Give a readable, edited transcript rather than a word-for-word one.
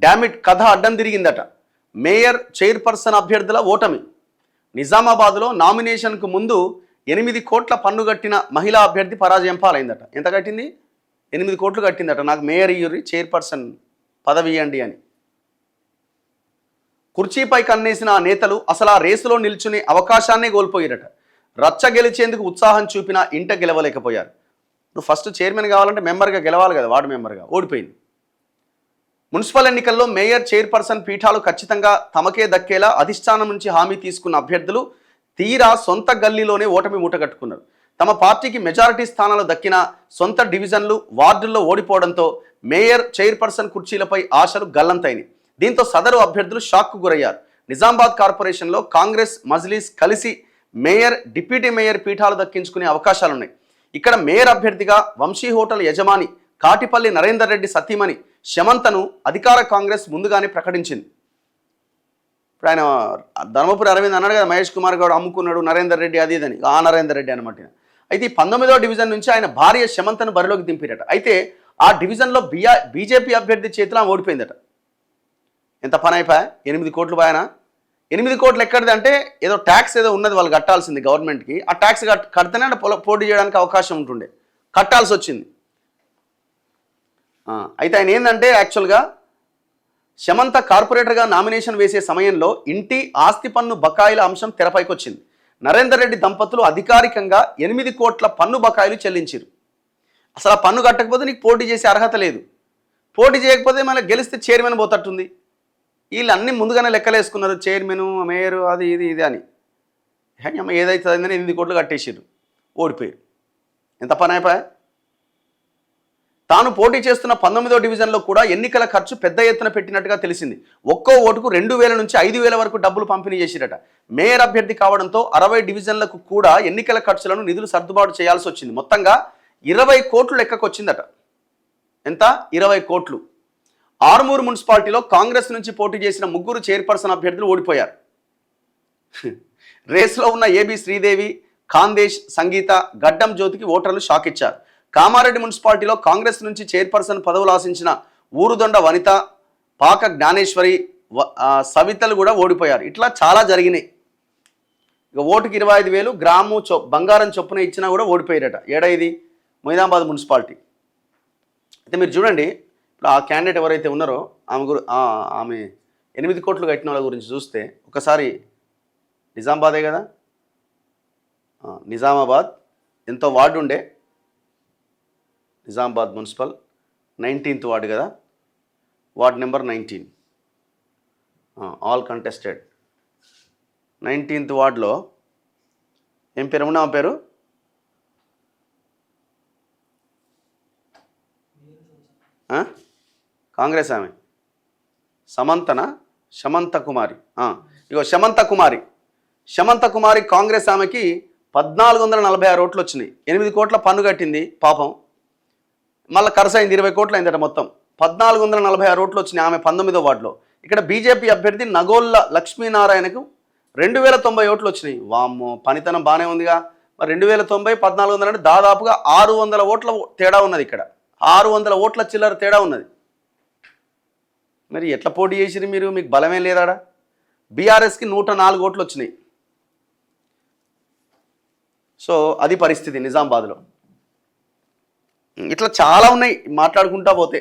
Damn it కథ అడ్డం తిరిగిందట. Mayor chairperson అభ్యర్థుల ఓటమి. నిజామాబాద్లో నామినేషన్కు ముందు 8 కోట్ల పన్ను కట్టిన మహిళా అభ్యర్థి పరాజయం పాలైందట. ఎంత కట్టింది? 8 కోట్లు కట్టిందట. నాకు మేయర్ ఇయ్యుర్రి, చైర్పర్సన్ పదవి ఇవ్వండి అని. కుర్చీపై కన్నేసిన ఆ నేతలు అసలు ఆ రేసులో నిల్చునే అవకాశాన్నే కోల్పోయారట. రచ్చ గెలిచేందుకు ఉత్సాహం చూపినా ఇంట గెలవలేకపోయారు. నువ్వు ఫస్ట్ చైర్మన్ కావాలంటే మెంబర్గా గెలవాలి కదా, వార్డు మెంబర్గా. ఓడిపోయింది. మున్సిపల్ ఎన్నికల్లో మేయర్, చైర్పర్సన్ పీఠాలు ఖచ్చితంగా తమకే దక్కేలా అధిష్టానం నుంచి హామీ తీసుకున్న అభ్యర్థులు తీరా సొంత గల్లీలోనే ఓటమి మూటగట్టుకున్నారు. తమ పార్టీకి మెజారిటీ స్థానాలు దక్కిన సొంత డివిజన్లు, వార్డుల్లో ఓడిపోవడంతో మేయర్, చైర్పర్సన్ కుర్చీలపై ఆశలు గల్లంతైనాయి. దీంతో సదరు అభ్యర్థులు షాక్కు గురయ్యారు. నిజామాబాద్ కార్పొరేషన్లో కాంగ్రెస్, మజ్లిస్ కలిసి మేయర్, డిప్యూటీ మేయర్ పీఠాలు దక్కించుకునే అవకాశాలున్నాయి. ఇక్కడ మేయర్ అభ్యర్థిగా వంశీ హోటల్ యజమాని కాటిపల్లి నరేందర్ రెడ్డి సతీమణి శమంతను అధికార కాంగ్రెస్ ముందుగానే ప్రకటించింది. ఇప్పుడు ఆయన ధర్మపురి అరవింద్ అన్నాడు కదా, మహేష్ కుమార్ గౌడ్ అమ్ముకున్నాడు నరేందర్ రెడ్డి అది ఇదని, ఆ నరేందర్ రెడ్డి అనమాట. అయితే ఈ 19వ డివిజన్ నుంచి ఆయన భార్య శమంతను బరిలోకి దింపిరట. అయితే ఆ డివిజన్లో బీజేపీ అభ్యర్థి చేతిలో ఓడిపోయిందట. ఎంత పని అయిపోయా? 8 కోట్లు పోయానా? 8 కోట్లు ఎక్కడిది అంటే ఏదో ట్యాక్స్ ఏదో ఉన్నది వాళ్ళు కట్టాల్సింది గవర్నమెంట్కి. ఆ ట్యాక్స్ కడితేనే పోటీ చేయడానికి అవకాశం ఉంటుండే, కట్టాల్సి వచ్చింది. అయితే ఆయన ఏంటంటే యాక్చువల్గా శమంత కార్పొరేటర్గా నామినేషన్ వేసే సమయంలో ఇంటి ఆస్తి పన్ను బకాయిల అంశం తెరపైకి వచ్చింది. నరేందర్ రెడ్డి దంపతులు అధికారికంగా 8 కోట్ల పన్ను బకాయిలు చెల్లించారు. అసలు ఆ పన్ను కట్టకపోతే నీకు పోటీ చేసే అర్హత లేదు. పోటీ చేయకపోతే మళ్ళీ గెలిస్తే చైర్మన్ పోతట్టుంది. వీళ్ళు అన్నీ ముందుగానే లెక్కలేసుకున్నారు, చైర్మన్, మేయర్, అది ఇది ఇది అని. ఏదైతే అయిందని 8 కోట్లు కట్టేసారు, ఓడిపోయారు. ఎంత పని అయిపోయా? తాను పోటీ చేస్తున్న 19వ డివిజన్లో కూడా ఎన్నికల ఖర్చు పెద్ద ఎత్తున పెట్టినట్టుగా తెలిసింది. ఒక్కో ఓటుకు 2000 నుంచి 5000 వరకు డబ్బులు పంపిణీ చేసిరట. మేయర్ అభ్యర్థి కావడంతో 60 డివిజన్లకు కూడా ఎన్నికల ఖర్చులను నిధులు సర్దుబాటు చేయాల్సి వచ్చింది. మొత్తంగా 20 కోట్లు లెక్కకొచ్చిందట. ఎంత? 20 కోట్లు. ఆర్మూరు మున్సిపాలిటీలో కాంగ్రెస్ నుంచి పోటీ చేసిన 3 చైర్పర్సన్ అభ్యర్థులు ఓడిపోయారు. రేసులో ఉన్న ఏబి శ్రీదేవి, ఖాందేశ్, సంగీత, గడ్డం జ్యోతికి ఓటర్లు షాక్ ఇచ్చారు. కామారెడ్డి మున్సిపాలిటీలో కాంగ్రెస్ నుంచి చైర్పర్సన్ పదవులు ఆశించిన ఊరుదొండ వనిత, పాక జ్ఞానేశ్వరి, సవితలు కూడా ఓడిపోయారు. ఇట్లా చాలా జరిగినాయి. ఇక ఓటుకి 25,000 గ్రాము బంగారం చొప్పున ఇచ్చినా కూడా ఓడిపోయారట. ఏడా ఇది? మొయినాబాద్ మున్సిపాలిటీ. అయితే మీరు చూడండి, ఇప్పుడు ఆ క్యాండిడేట్ ఎవరైతే ఉన్నారో ఆమె 8 కోట్లు కట్టిన వాళ్ళ గురించి చూస్తే ఒకసారి నిజామాబాదే కదా, నిజామాబాద్ ఎంతో వార్డు ఉండే, నిజామాబాద్ మున్సిపల్ 19th వార్డు కదా, ward number 19, all contested. 19th వార్డులో ఏం పేరు ఉన్నా? పేరు కాంగ్రెస్ ఆమె శమంత కుమారి. ఇగో శమంత కుమారి కాంగ్రెస్ ఆమెకి 1446 ఓట్లు వచ్చినాయి. 8 కోట్ల పన్ను కట్టింది పాపం. మళ్ళీ ఖర్చు అయింది 20 కోట్లు అయిందట. మొత్తం 1446 ఓట్లు వచ్చినాయి ఆమె 19వ వార్డులో. ఇక్కడ బీజేపీ అభ్యర్థి నగోళ్ళ లక్ష్మీనారాయణకు 2090 ఓట్లు వచ్చినాయి. వామ్మో, పనితనం బాగానే ఉందిగా. మరి 2090, 1400 అంటే దాదాపుగా 600 ఓట్ల తేడా ఉన్నది. ఇక్కడ 600 ఓట్ల చిల్లర తేడా ఉన్నది. మరి ఎట్లా పోటీ చేసిరు మీరు? మీకు బలమే లేదాడా? బీఆర్ఎస్కి 104 ఓట్లు వచ్చినాయి. సో అది పరిస్థితి నిజామాబాద్లో. ఇట్లా చాలా ఉన్నాయి మాట్లాడుకుంటా పోతే.